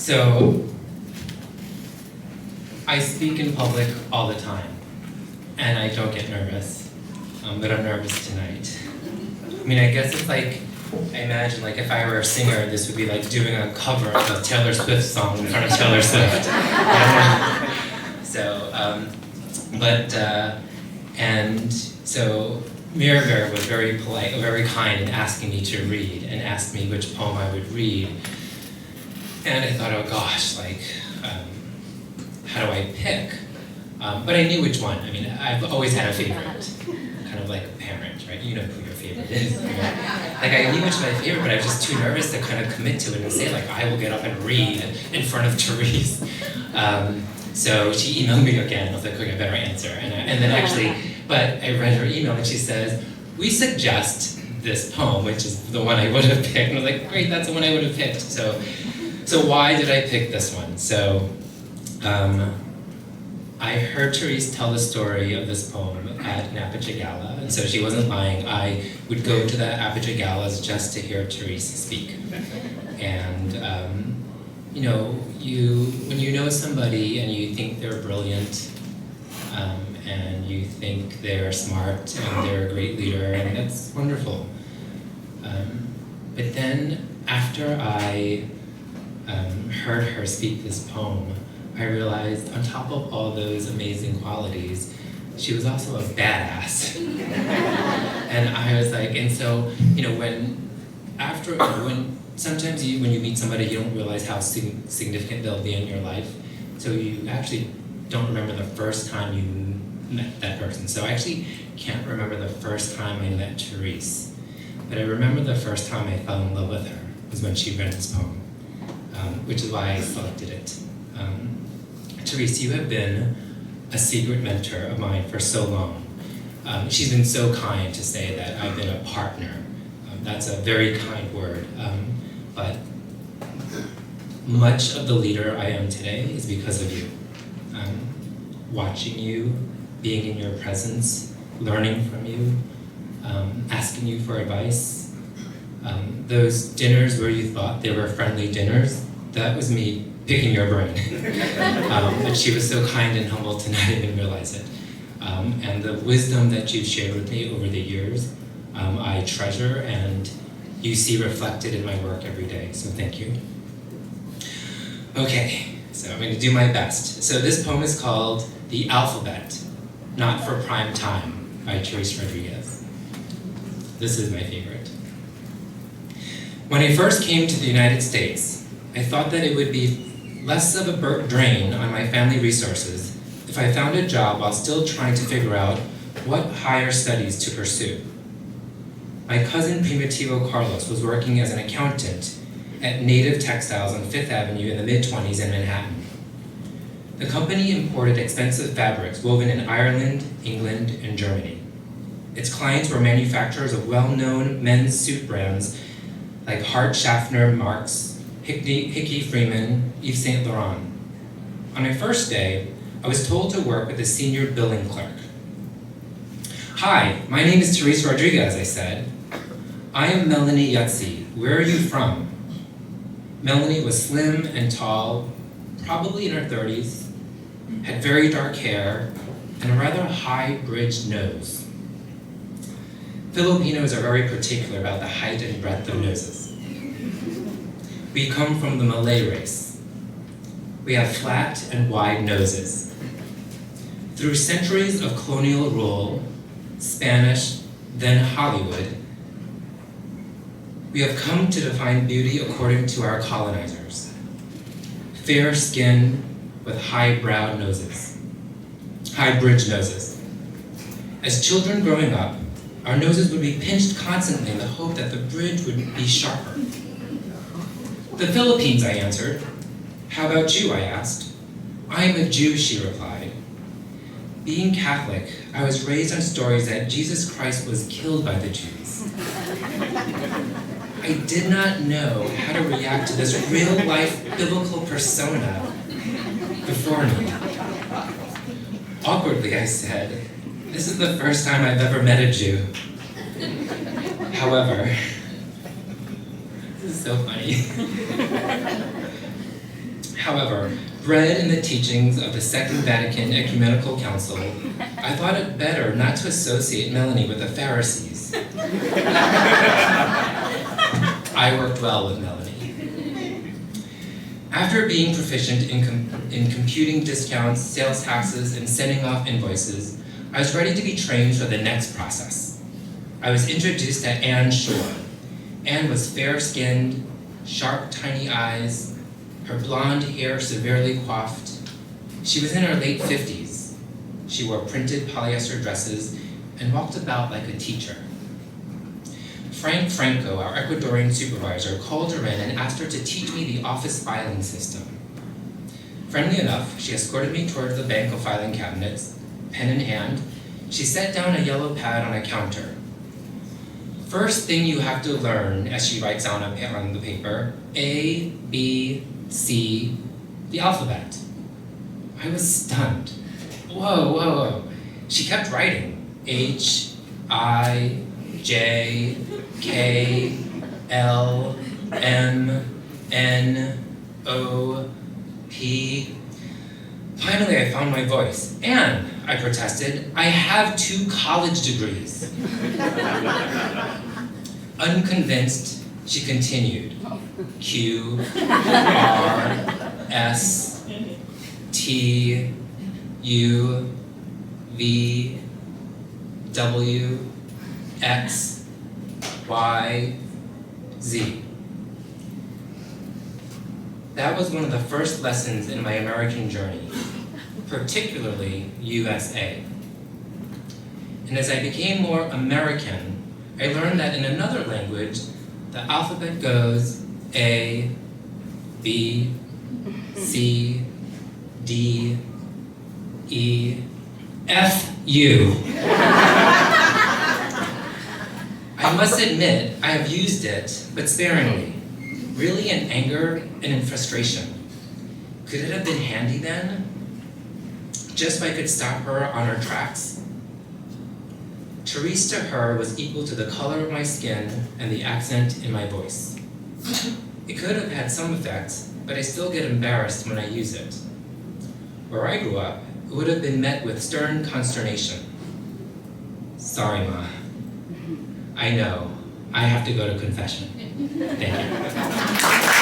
So, I speak in public all the time, and I don't get nervous, but I'm nervous tonight. I mean, I guess it's like, I imagine like if I were a singer, this would be like doing a cover of a Taylor Swift song in front of Taylor Swift. So Miraver was very polite, very kind in asking me to read, and asked me which poem I would read. And I thought, oh gosh, like, how do I pick? But I knew which one. I mean, I've always had a favorite, kind of like a parent, right? You know who your favorite is. Like, I knew which was my favorite, but I was just too nervous to kind of commit to it and say, like, I will get up and read in front of Therese. So she emailed me again. I was like, okay, I better answer. And then actually, but I read her email and she says, we suggest this poem, which is the one I would have picked. And I was like, great, that's the one I would have picked. So why did I pick this one? So I heard Therese tell the story of this poem at an Aperture Gala, and so she wasn't lying. I would go to the Aperture Galas just to hear Therese speak. And when you know somebody and you think they're brilliant, and you think they're smart and they're a great leader, and that's wonderful. But then after I heard her speak this poem, I realized on top of all those amazing qualities, she was also a badass. And I was like, and so, sometimes when you meet somebody, you don't realize how significant they'll be in your life. So you actually don't remember the first time you met that person. So I actually can't remember the first time I met Therese, but I remember the first time I fell in love with her was when she read this poem, which is why I selected it. Therese, you have been a secret mentor of mine for so long. She's been so kind to say that I've been a partner. That's a very kind word, but much of the leader I am today is because of you. Watching you, being in your presence, learning from you, asking you for advice. Those dinners where you thought they were friendly dinners, that was me picking your brain. But she was so kind and humble to not even realize it. And the wisdom that you've shared with me over the years, I treasure, and you see reflected in my work every day, so thank you. Okay, so I'm going to do my best. So this poem is called The Alphabet, Not for Prime Time, by Therese Rodriguez. This is my favorite. When I first came to the United States, I thought that it would be less of a drain on my family resources if I found a job while still trying to figure out what higher studies to pursue. My cousin Primitivo Carlos was working as an accountant at Native Textiles on Fifth Avenue in the mid-20s in Manhattan. The company imported expensive fabrics woven in Ireland, England, and Germany. Its clients were manufacturers of well-known men's suit brands like Hart Schaffner, Marx, Hickey Freeman, Yves Saint Laurent. On my first day, I was told to work with the senior billing clerk. Hi, my name is Therese Rodriguez, I said. I am Melanie Yutzi. Where are you from? Melanie was slim and tall, probably in her 30s, had very dark hair, and a rather high-bridged nose. Filipinos are very particular about the height and breadth of noses. We come from the Malay race. We have flat and wide noses. Through centuries of colonial rule, Spanish, then Hollywood, we have come to define beauty according to our colonizers. Fair skin with high-browed noses, high-bridged noses. As children growing up, our noses would be pinched constantly in the hope that the bridge would be sharper. The Philippines, I answered. How about you, I asked. I am a Jew, she replied. Being Catholic, I was raised on stories that Jesus Christ was killed by the Jews. I did not know how to react to this real-life biblical persona before me. Awkwardly, I said, this is the first time I've ever met a Jew. However, this is so funny. However, bred in the teachings of the Second Vatican Ecumenical Council, I thought it better not to associate Melanie with the Pharisees. I worked well with Melanie. After being proficient in computing discounts, sales taxes, and sending off invoices, I was ready to be trained for the next process. I was introduced to Anne Shore. Anne was fair-skinned, sharp, tiny eyes, her blonde hair severely coiffed. She was in her late 50s. She wore printed polyester dresses and walked about like a teacher. Frank Franco, our Ecuadorian supervisor, called her in and asked her to teach me the office filing system. Friendly enough, she escorted me toward the bank of filing cabinets, pen in hand. She set down a yellow pad on a counter. First thing you have to learn, as she writes down on the paper, A, B, C, the alphabet. I was stunned. Whoa. She kept writing. H, I, J, K, L, M, N, O, P. Finally, I found my voice. Anne, I protested, I have 2 college degrees. Unconvinced, she continued. Q, R, S, T, U, V, W, X, Y, Z. That was one of the first lessons in my American journey, particularly USA. And as I became more American, I learned that in another language, the alphabet goes A, B, C, D, E, F, U. I must admit, I have used it, but sparingly, really in anger and in frustration. Could it have been handy then? Just so I could stop her on her tracks? Therese to her was equal to the color of my skin and the accent in my voice. It could have had some effect, but I still get embarrassed when I use it. Where I grew up, it would have been met with stern consternation. Sorry, Ma. I know. I have to go to confession. Thank you.